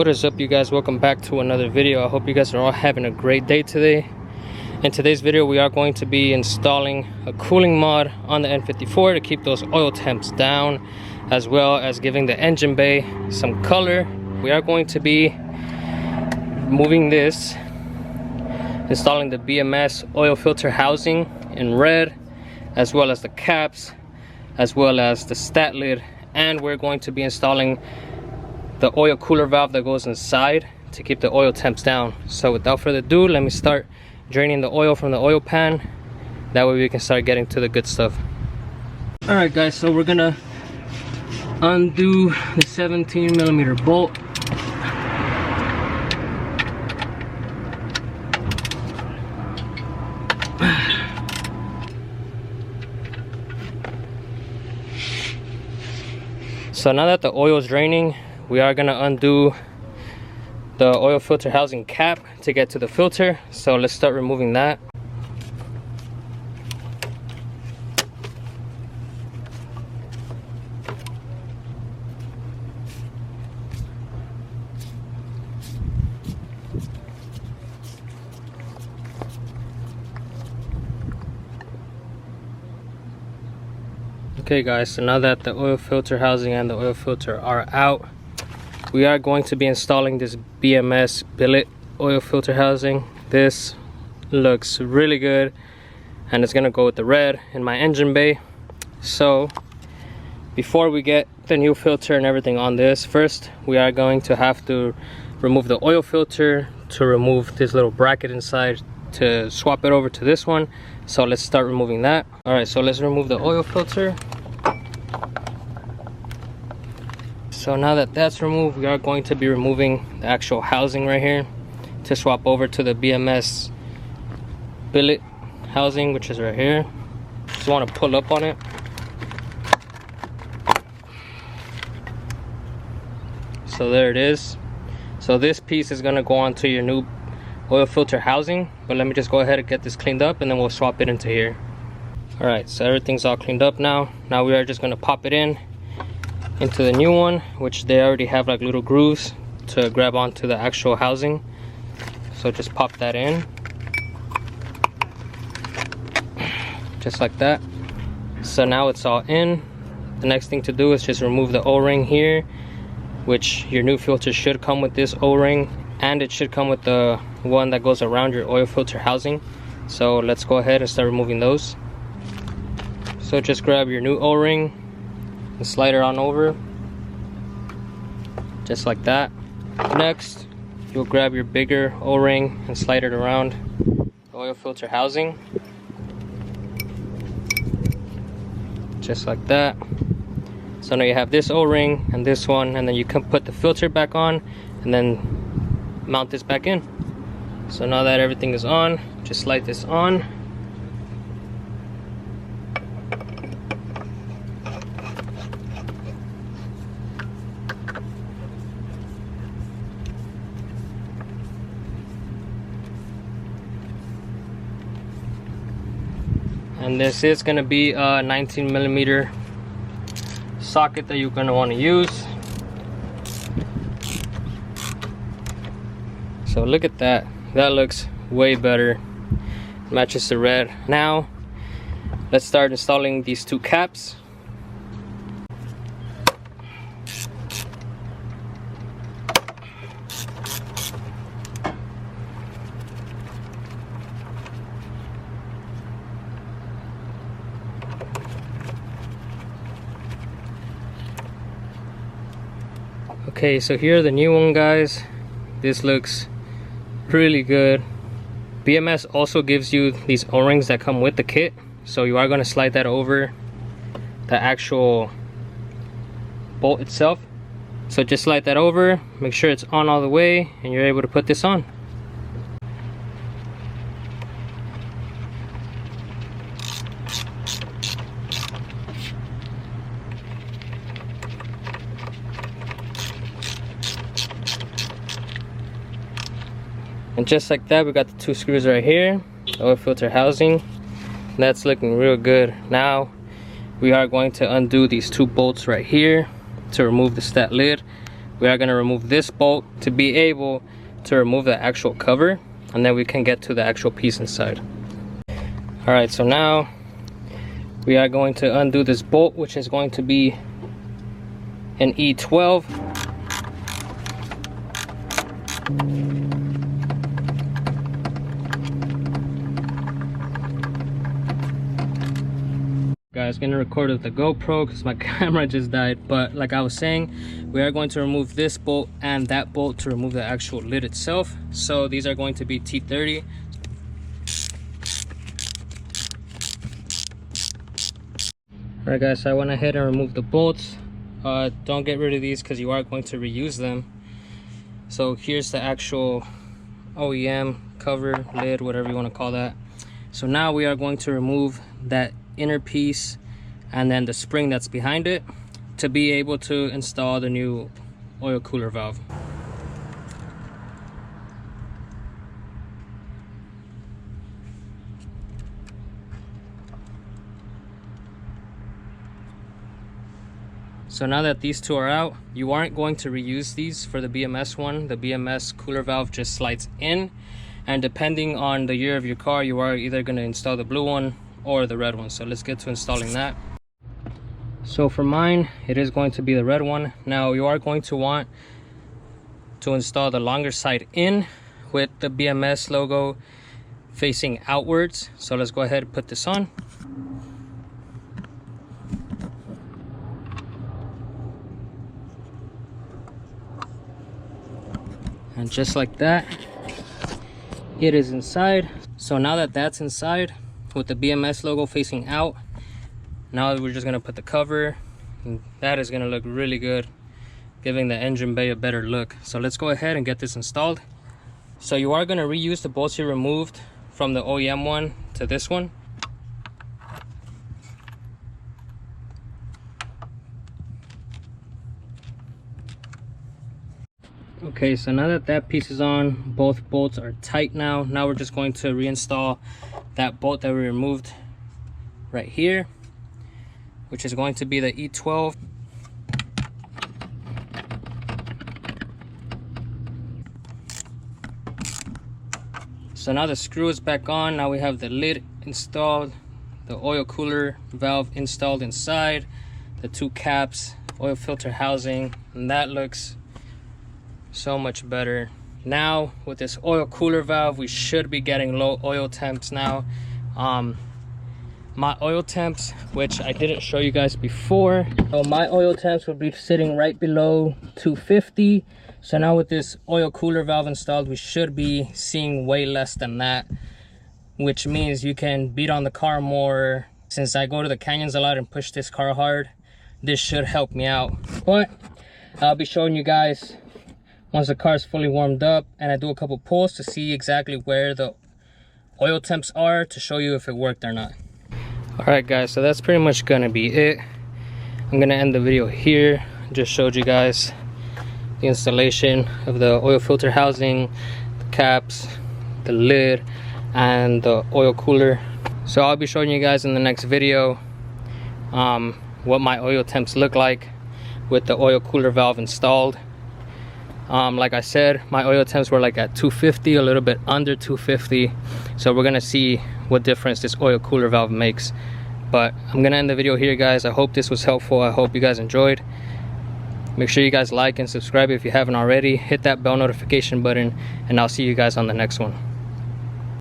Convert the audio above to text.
What is up, you guys? Welcome back to another video. I hope you guys are all having a great day today. In today's video, we are going to be installing a cooling mod on the N54 to keep those oil temps down, as well as giving the engine bay some color. We are going to be moving this, installing the BMS oil filter housing in red, as well as the caps, as well as the stat lid, and we're going to be installing the oil cooler valve that goes inside to keep the oil temps down. So without further ado, let me start draining the oil from the oil pan. That way we can start getting to the good stuff. Alright guys, so we're gonna undo the 17mm bolt. So now that the oil is draining, we are gonna undo the oil filter housing cap to get to the filter. So let's start removing that. Okay guys, so now that the oil filter housing and the oil filter are out, we are going to be installing this BMS billet oil filter housing. This looks really good and it's gonna go with the red in my engine bay. So before we get the new filter and everything on this, first we are going to have to remove the oil filter to remove this little bracket inside to swap it over to this one. So let's start removing that. All right, so let's remove the oil filter. So now that that's removed, we are going to be removing the actual housing right here to swap over to the BMS billet housing, which is right here. Just want to pull up on it. So there it is. So this piece is going to go onto your new oil filter housing, but let me just go ahead and get this cleaned up and then we'll swap it into here. Alright, so everything's all cleaned up now. Now we are just going to pop it into the new one, which they already have like little grooves to grab onto the actual housing. So just pop that in, just like that. So now it's all in. The next thing to do is just remove the O-ring here, which your new filter should come with this O-ring, and it should come with the one that goes around your oil filter housing. So let's go ahead and start removing those. So just grab your new O-ring and slide it on over, just like that. Next, you'll grab your bigger O-ring and slide it around the oil filter housing, just like that. So now you have this O-ring and this one, and then you can put the filter back on and then mount this back in. So now that everything is on, just slide this on. And this is going to be a 19mm socket that you're going to want to use. So look at that. That looks way better. Matches the red. Now let's start installing these two caps. Okay, so here are the new one, guys. This looks really good. BMS also gives you these O-rings that come with the kit, so you are going to slide that over the actual bolt itself. So just slide that over, make sure it's on all the way, and you're able to put this on. And just like that, we got the two screws right here, oil filter housing. That's looking real good. Now we are going to undo these two bolts right here to remove the stat lid, we are going to remove this bolt to be able to remove the actual cover, and then we can get to the actual piece inside. All right, so now we are going to undo this bolt, which is going to be an E12. Guys, gonna record with the GoPro because my camera just died, but like I was saying, we are going to remove this bolt and that bolt to remove the actual lid itself. So these are going to be T30. Alright guys, so I went ahead and removed the bolts. Don't get rid of these because you are going to reuse them. So here's the actual OEM cover, lid, whatever you want to call that. So now we are going to remove that inner piece and then the spring that's behind it to be able to install the new oil cooler valve. So now that these two are out, you aren't going to reuse these for the BMS one. The BMS cooler valve just slides in, and depending on the year of your car, you are either going to install the blue one or the red one. So let's get to installing that. So for mine, it is going to be the red one. Now you are going to want to install the longer side in with the BMS logo facing outwards. So let's go ahead and put this on. And just like that, it is inside. So now that that's inside with the BMS logo facing out, now we're just gonna put the cover, and that is gonna look really good, giving the engine bay a better look. So let's go ahead and get this installed. So you are gonna reuse the bolts you removed from the OEM one to this one. Okay, so now that that piece is on, both bolts are tight now. Now we're just going to reinstall that bolt that we removed right here, which is going to be the E12. So now the screw is back on. Now we have the lid installed, the oil cooler valve installed inside, the two caps, oil filter housing, and that looks so much better. Now with this oil cooler valve, we should be getting low oil temps now. My oil temps, which I didn't show you guys before, so my oil temps would be sitting right below 250. So now with this oil cooler valve installed, we should be seeing way less than that, which means you can beat on the car more. Since I go to the canyons a lot and push this car hard, this should help me out. But I'll be showing you guys once the car is fully warmed up and I do a couple pulls to see exactly where the oil temps are to show you if it worked or not. Alright guys, so that's pretty much gonna be it. I'm gonna end the video here. Just showed you guys the installation of the oil filter housing, the caps, the lid, and the oil cooler. So I'll be showing you guys in the next video what my oil temps look like with the oil cooler valve installed. Like I said, my oil temps were like at 250, a little bit under 250. So we're gonna see what difference this oil cooler valve makes. But I'm gonna end the video here, guys. I hope this was helpful. I hope you guys enjoyed. Make sure you guys like and subscribe if you haven't already. Hit that bell notification button, and I'll see you guys on the next one.